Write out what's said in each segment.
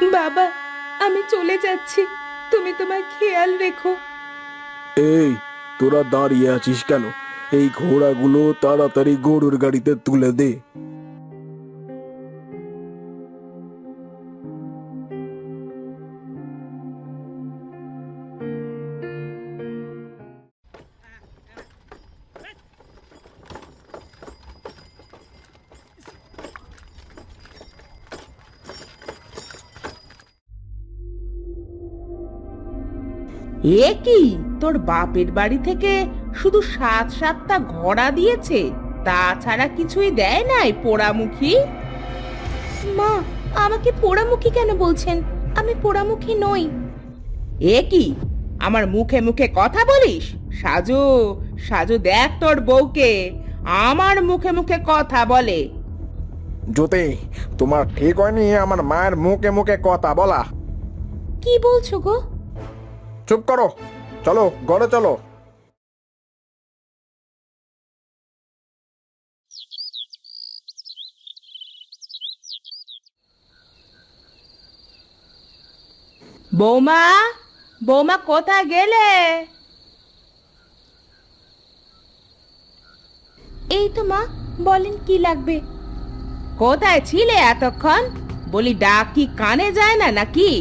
বাবা, আমি চলে যাচ্ছি, তুমি তোমার খেয়াল রেখো। এই, তোরা দাঁড়িয়ে আছিস কেন? এই ঘোড়াগুলো তাড়াতাড়ি গরুর গাড়িতে তুলে দে। এ কি, তোর বাপের বাড়ি থেকে শুধু 7-7টা ঘোড়া দিয়েছে, তাছাড়া কিছুই দেয় নাই পোড়ামুখী? মা, আমাকে পোড়ামুখী কেন বলছেন? আমি পোড়ামুখী নই। এ কি, আমার মুখে মুখে কথা বলিস? সাজু, সাজু, দেখ তোর বউকে আমার মুখে মুখে কথা বলে। জ্যোতি, তোমার ঠিক হয়নি আমার মায়ের মুখে মুখে কথা বলা। কি বলছো গো? চুপ করো, চলো ঘরে চলো। বৌমা, বৌমা, কোথায় গেলে? এই তো মা, বলেন কি লাগবে? কোথায় ছিলে এতক্ষণ? বলি, ডাক কি কানে যায় না নাকি?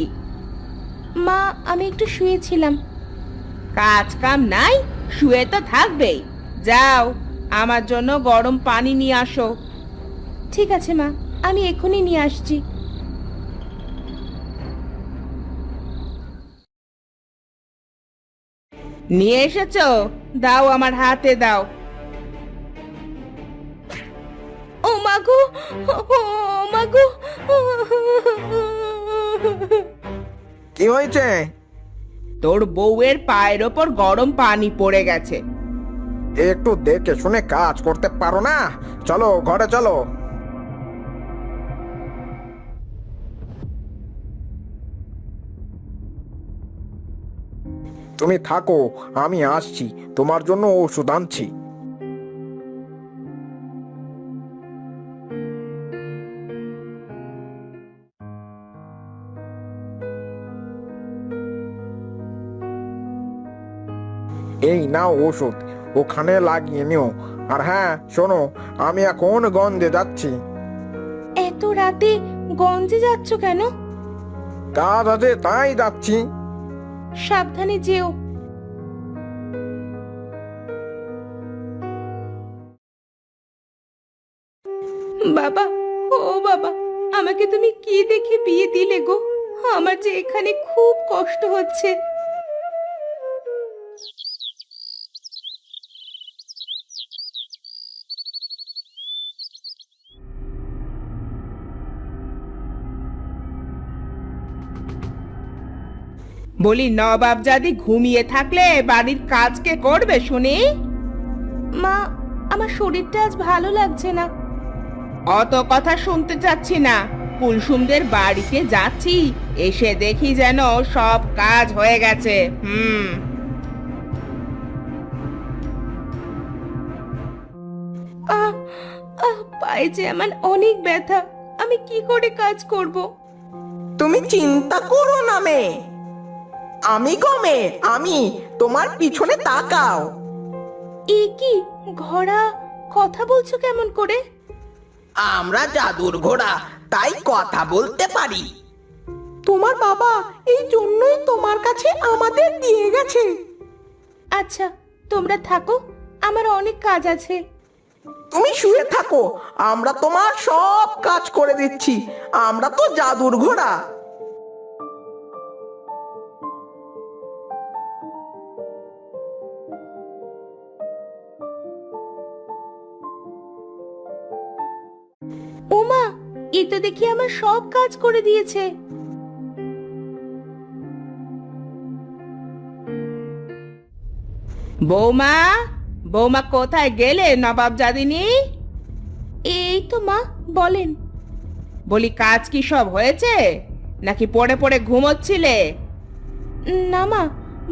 মা, আমি একটু শুয়েছিলাম। কাজ কাম নাই, শুয়ে তো থাকবেই। যাও, আমার জন্য গরম পানি নিয়ে আসো। ঠিক আছে মা, আমি এখনই নিয়ে আসছি। নিয়ে এসেছো? দাও, আমার হাতে দাও। ও মাগো, ও মাগো! কি হয়েছে? তোর বউয়ের পায়ের ওপর গরম পানি পড়ে গেছে। একটু দেখে শুনে কাজ করতে পারো না? চলো ঘরে চলো। তুমি থাকো, আমি আসছি, তোমার জন্য ওষুধ আনছি। এই নাও ওষুধ, ওখানে লাগিয়ে নিও। আর হ্যাঁ শোনো, আমি এখন গঞ্জে যাচ্ছি। এত রাতে গঞ্জে যাচ্ছ কেন? কাজ আছে তাই যাচ্ছি। সাবধানে যেও। বাবা, ও বাবা, আমাকে তুমি কি দেখে বিয়ে দিলে গো? আমার যে এখানে খুব কষ্ট হচ্ছে। বলি, নবাবজাদি ঘুমিয়ে থাকলে বাড়ির কাজ কে করবে শুনি? মা, আমার শরীরটা আজ ভালো লাগছে না। অত কথা শুনতে চাচ্ছি না। কুলসুমদের বাড়িতে যাচ্ছি, এসে দেখি যেন সব কাজ হয়ে গেছে। আহ, পায়ে যে আমার অনেক ব্যথা, আমি কি করে কাজ করব? তুমি চিন্তা করো না মেয়ে, আমি গো মেয়ে, আমি তোমার পিছনে তাকাও। এ কি, ঘোড়া কথা বলছো কেমন করে? আমরা জাদুর ঘোড়া, তাই কথা বলতে পারি। তোমার বাবা এই জন্যই তোমার কাছে আমাদের দিয়ে গেছে। আচ্ছা, তোমরা থাকো, আমার অনেক কাজ আছে। তুমি শুয়ে থাকো, আমরা তোমার সব কাজ করে দিচ্ছি। আমরা তো জাদুর ঘোড়া। ওমা, এ তো দেখি আমার সব কাজ করে দিয়েছে। বৌমা, বৌমা, কোথায় গেলে নবাবজাদিনী? এই তো মা, বলেন। বলি, কাজ কি সব হয়েছে নাকি পড়ে পড়ে ঘুমোচ্ছিলে? না মা,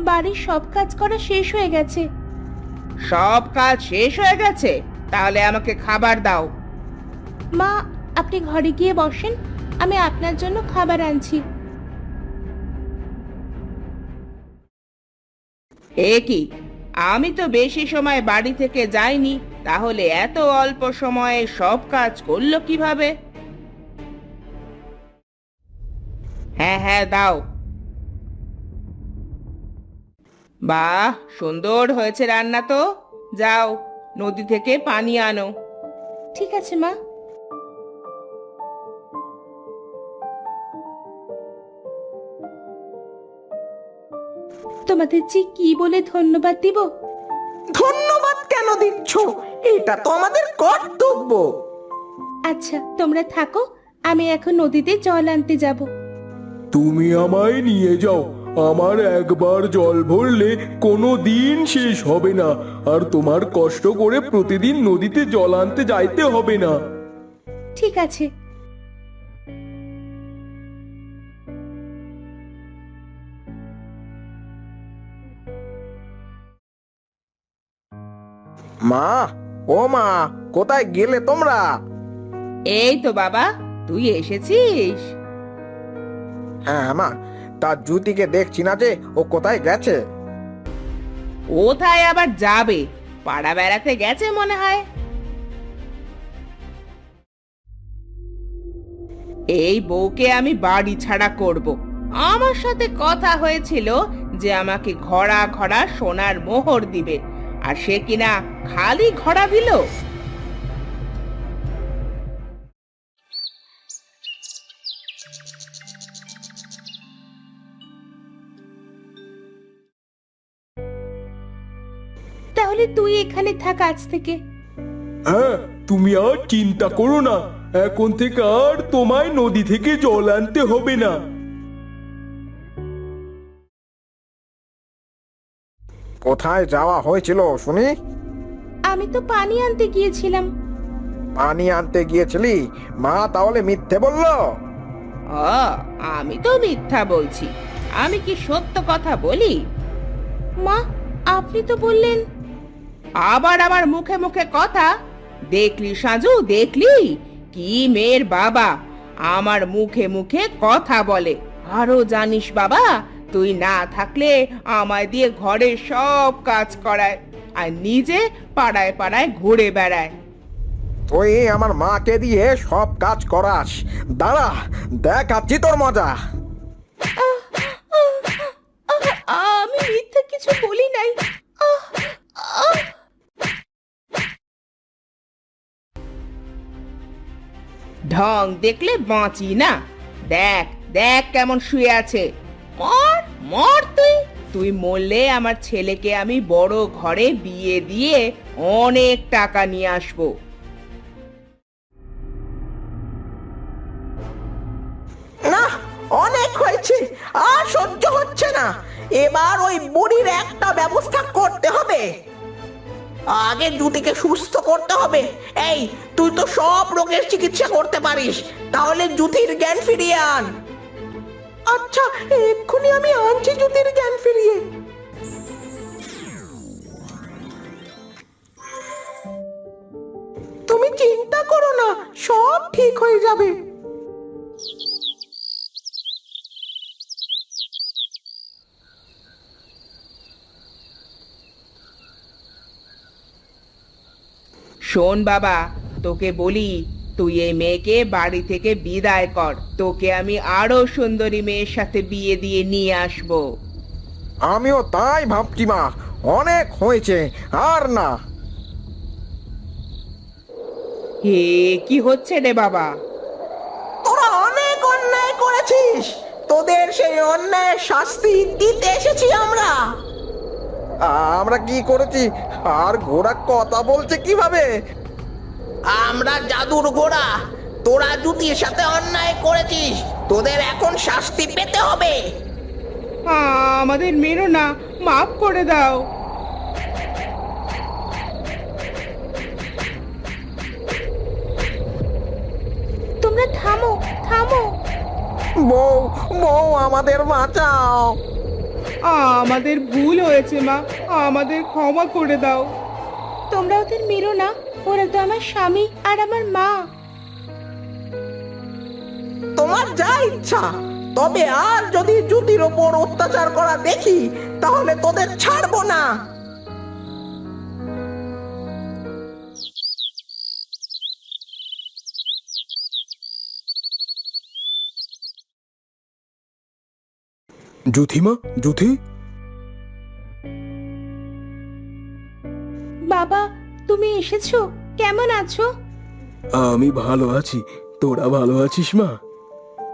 বাড়ির সব কাজ করা শেষ হয়ে গেছে। সব কাজ শেষ হয়ে গেছে? তাহলে আমাকে খাবার দাও। মা, আপনি ঘরে গিয়ে বসেন, আমি আপনার জন্য খাবার আনছি। এ কি, আমি তো বেশি সময় বাড়ি থেকে যাইনি, তাহলে এত অল্প সময়ে সব কাজ করলো কিভাবে? হ্যাঁ হ্যাঁ, দাও। বাহ, সুন্দর হয়েছে রান্না তো। যাও, নদী থেকে পানি আনো। ঠিক আছে মা। তোমাদের যে কি বলে ধন্যবাদ দিব? ধন্যবাদ কেন দিচ্ছ? এটা তো আমাদের কর্তব্য। আচ্ছা, তোমরা থাকো, আমি এখন নদীতে জল আনতে যাব। তুমি আমায় নিয়ে যাও। আমার একবার জল ভরলে কোনো দিন শেষ হবে না, আর তোমার কষ্ট করে প্রতিদিন নদীতে জল আনতে যাইতে হবে না। ঠিক আছে। মা, ও মা, কোথায় গেলে তোমরা? এই তো বাবা, তুই এসেছিস। হ্যাঁ মা, তার জুতিকে দেখছি না যে, ও কোথায় গেছে? কোথায় আবার যাবে, পাড়া বেড়াতে গেছে মনে হয়। এই বউকে আমি বাড়ি ছাড়া করব। আমার সাথে কথা হয়েছিল যে আমাকে ঘোড়া ঘোড়া সোনার মোহর দিবে, আর সে কিনা খালি ঘোড়া দিল। তাহলে তুই এখানে থাক আজ থেকে। হ্যাঁ, তুমি আর চিন্তা করো না, এখন থেকে আর তোমায় নদী থেকে জল আনতে হবে না। কোথায় যাওয়া হয়েছিল শুনি? আমি তো পানি আনতে গিয়েছিলাম। পানি আনতে গিয়েছিলি? মা তাহলে মিথ্যে বললো? ও, আমি তো মিথ্যা বলছি, আমি কি সত্য কথা বলি? মা, আপনি তো বললেন। আবার আমার মুখে মুখে কথা? দেখলি সাজু, দেখলি কি মেয়ের বাবা, আমার মুখে মুখে কথা বলে। আরো জানিস বাবা, তুই না থাকলে আমায় দিয়ে ঘরের সব কাজ করায়, আর নিজে পাড়ায় পাড়ায় ঘুরে বেড়ায়। তুই আমার মাকে দিয়ে সব কাজ করাস, দাঁড়া দেখাচ্ছি তোর মজা। আমি মিথ্যা কিছু বলি নাই। ঢং দেখলে বাঁচি না। দেখ দেখ কেমন শুয়ে আছে। মর মর তুই। তুই মরলে আমার ছেলেকে আমি বড় ঘরে বিয়ে দিয়ে অনেক টাকা নিয়ে আসবো। না, অনেক হয়েছে, আর সহ্য হচ্ছে না। এবার ওই বুড়ির একটা ব্যবস্থা করতে হবে। আগে জুতিকে সুস্থ করতে হবে। এই, তুই তো সব রোগের চিকিৎসা করতে পারিস, তাহলে জুতির জ্ঞান ফিরিয়ে আন। আচ্ছা, এক্ষুনি আমি আনছি জুতির জ্ঞান ফিরিয়ে। তুমি চিন্তা করো না, সব ঠিক হয়ে যাবে। শোন বাবা, তোকে বলি, তুই এই মেয়েকে বাড়ি থেকে বিদায় কর। তোকে আমি আরো সুন্দরী মেয়ের সাথে বিয়ে দিয়ে নিয়ে আসবো। আমিও তাই ভাবছি মা, অনেক হয়েছে, আর না। হে, কি হচ্ছে রে বাবা? তোরা অনেক অন্যায় করেছিস, তোদের সেই অন্যায়ের শাস্তি দিতে এসেছি আমরা। আমরা কি করেছি? আর ঘোড়া কথা বলছে কিভাবে? আমরা জাদুর ঘোড়া, তোরা জুতির সাথে অন্যায় করেছিস, তোদের এখন শাস্তি পেতে হবে। আমাদের মেরো না, মাফ করে দাও। তোমরা থামো থামো। বউ, বউ আমাদের বাঁচাও। আমাদের ভুল হয়েছে মা, আমাদের ক্ষমা করে দাও। তোমরা ওদের মেরো না, ওরা তো আমার স্বামী আর আমার মা। তোমার যা ইচ্ছা, তবে আর যদি জুতির ওপর অত্যাচার করা দেখি তাহলে তোদের ছাড়বো না। জুথিমা, জুথি। বাবা, তুমি এসেছো? কেমন আছো? আমি ভালো আছি, তোরা ভালো আছিস মা?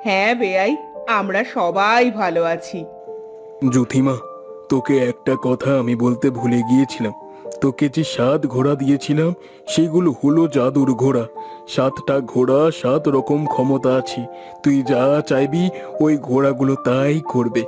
হ্যাঁ বেয়াই, আমরা সবাই ভালো আছি। জুথিমা, তোকে একটা কথা আমি বলতে ভুলে গিয়েছিলাম। তোকে যে 7 ঘোড়া দিয়েছিলাম সেগুলো হলো জাদুর ঘোড়া। 7টা ঘোড়া 7 রকম ক্ষমতা আছে। তুই যা চাইবি ওই ঘোড়াগুলো তাই করবে।